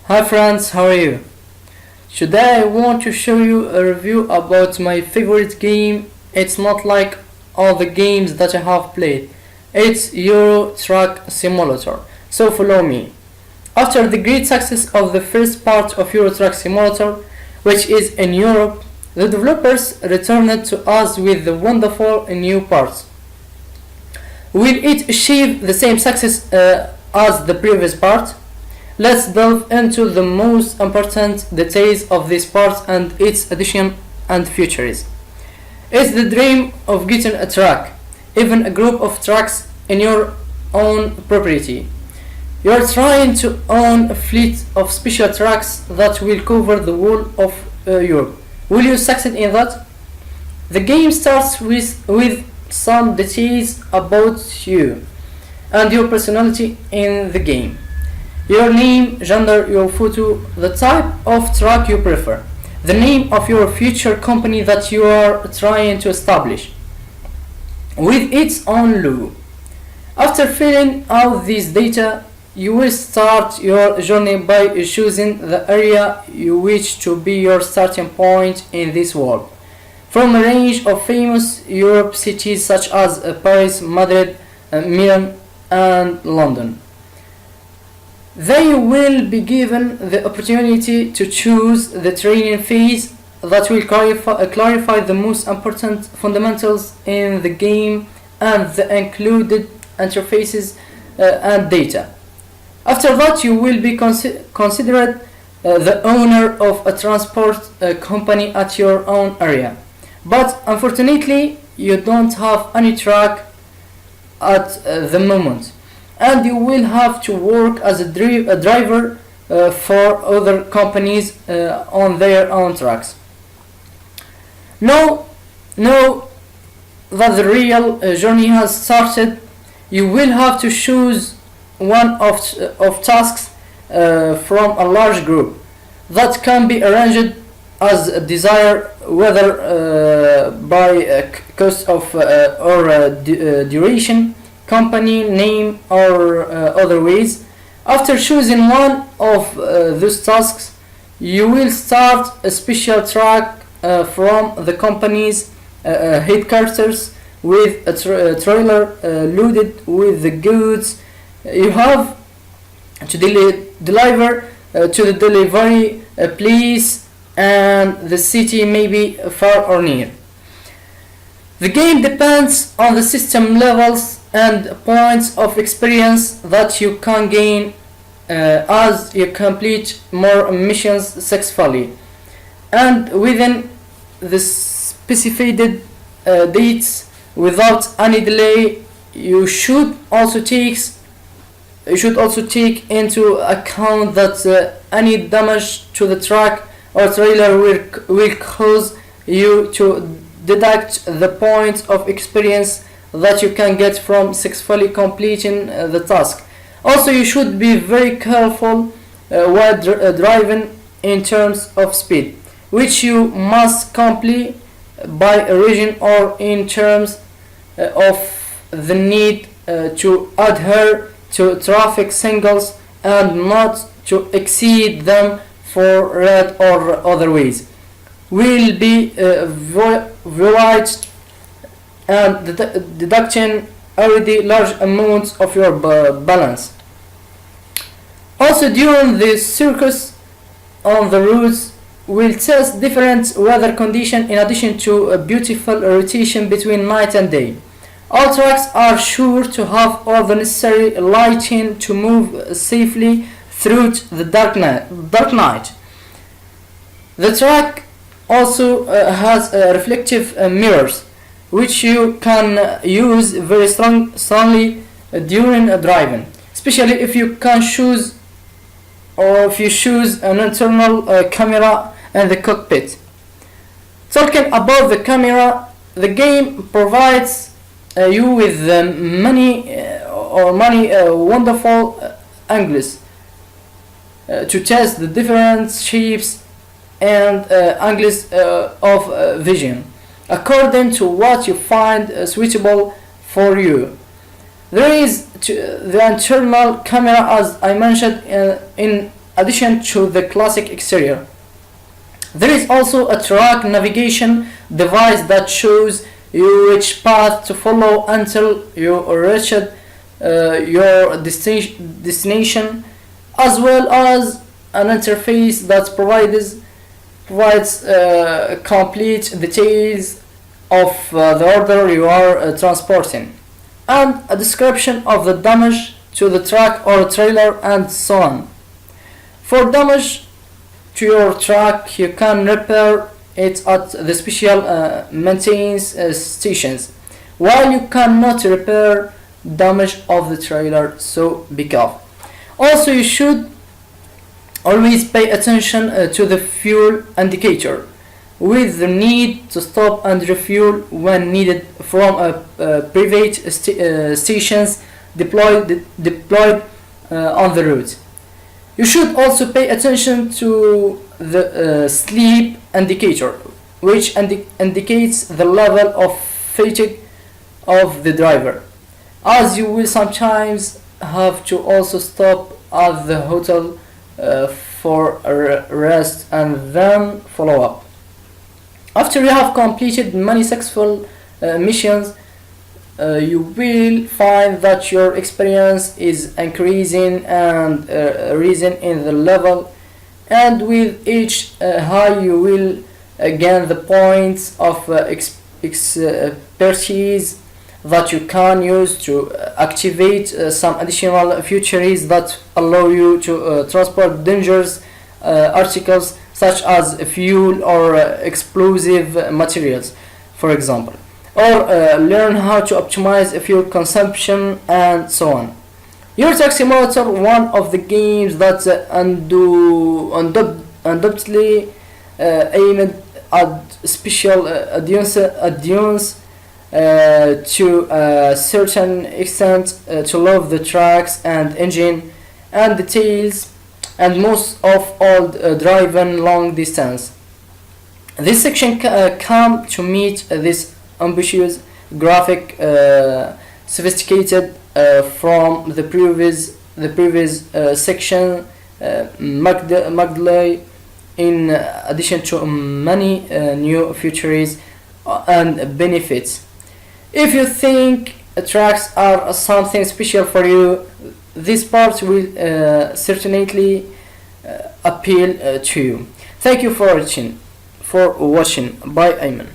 Hi friends, how are you? Today I want to show you a review about my favorite game. It's not like all the games that I have played. It's Euro Truck Simulator. So follow me. After the great success of the first part of Euro Truck Simulator, which is in Europe, the developers returned to us with the wonderful new parts. Will it achieve the same success as the previous part? Let's delve into the most important details of this part and its addition and features. It's the dream of getting a truck, even a group of trucks in your own property. You're trying to own a fleet of special trucks that will cover the whole of Europe. Will you succeed in that? The game starts with some details about you and your personality in the game. Your name, gender, your photo, the type of truck you prefer, the name of your future company that you are trying to establish, with its own logo. After filling out this data, you will start your journey by choosing the area you wish to be your starting point in this world. From a range of famous Europe cities such as Paris, Madrid, Milan, and London. They will be given the opportunity to choose the training phase that will clarify the most important fundamentals in the game and the included interfaces and data. After that, you will be considered the owner of a transport company at your own area. But unfortunately, you don't have any truck at the moment, and you will have to work as a driver for other companies on their own trucks. Now that the real journey has started, you will have to choose one of tasks from a large group that can be arranged as desired, whether by cost of or duration, company name, or other ways. After choosing one of those tasks, you will start a special track from the company's headquarters with a trailer loaded with the goods you have to deliver to the delivery place and the city may be far or near. The game depends on the system levels and points of experience that you can gain as you complete more missions successfully and within the specified dates without any delay. You should also take into account that any damage to the truck or trailer will cause you to deduct the points of experience that you can get from successfully completing the task. Also, you should be very careful while driving in terms of speed, which you must complete by a region or in terms of the need to adhere to traffic signals and not to exceed them for red or other ways will be violated and deducting already large amounts of your balance. Also, during the circus on the roads, we'll test different weather conditions in addition to a beautiful rotation between night and day. All trucks are sure to have all the necessary lighting to move safely through the dark night. The truck also has reflective mirrors, which you can use very strongly during driving, especially if you choose an internal camera in the cockpit. Talking about the camera, the game provides you with many wonderful angles to test the different shapes and angles of vision according to what you find suitable for you. There is the internal camera, as I mentioned in addition to the classic exterior. There is also a track navigation device that shows you which path to follow until you reach your destination, as well as an interface that provides complete details of the order you are transporting, and a description of the damage to the truck or trailer, and so on. For damage to your truck, you can repair it at the special maintenance stations, while you cannot repair damage of the trailer, so be careful. Also, you should always pay attention to the fuel indicator, with the need to stop and refuel when needed from private stations deployed on the road. You should also pay attention to the sleep indicator, which indicates the level of fatigue of the driver, as you will sometimes have to also stop at the hotel for a rest and then follow up. After you have completed many successful missions, you will find that your experience is increasing and rising in the level, and with each high you will gain the points of expertise that you can use to activate some additional features that allow you to transport dangerous articles such as fuel or explosive materials, for example, or learn how to optimize fuel consumption, and so on. Euro Truck Simulator, one of the games that undoubtedly aimed at special audience to a certain extent to love the tracks and engine and details, and most of all driving long distance. This section came to meet this ambitious graphic sophisticated from the previous section, Magdalene, in addition to many new features and benefits. If you think tracks are something special for you, this part will certainly appeal to you. Thank you for watching. By Aymenz.